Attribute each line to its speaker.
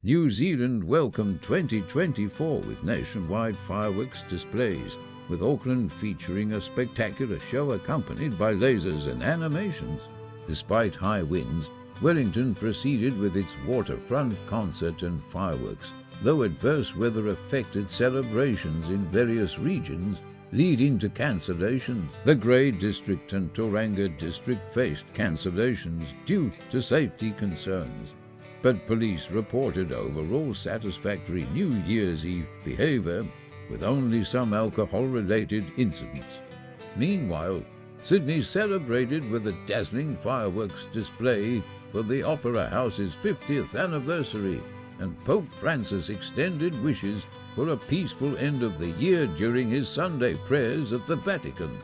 Speaker 1: New Zealand welcomed 2024 with nationwide fireworks displays, with Auckland featuring a spectacular show accompanied by lasers and animations. Despite high winds, Wellington proceeded with its waterfront concert and fireworks, though adverse weather affected celebrations in various regions, leading to cancellations. The Grey District and Tauranga District faced cancellations due to safety concerns, but police reported overall satisfactory New Year's Eve behaviour, with only some alcohol-related incidents. Meanwhile, Sydney celebrated with a dazzling fireworks display for the Opera House's 50th anniversary, and Pope Francis extended wishes for a peaceful end of the year during his Sunday prayers at the Vatican.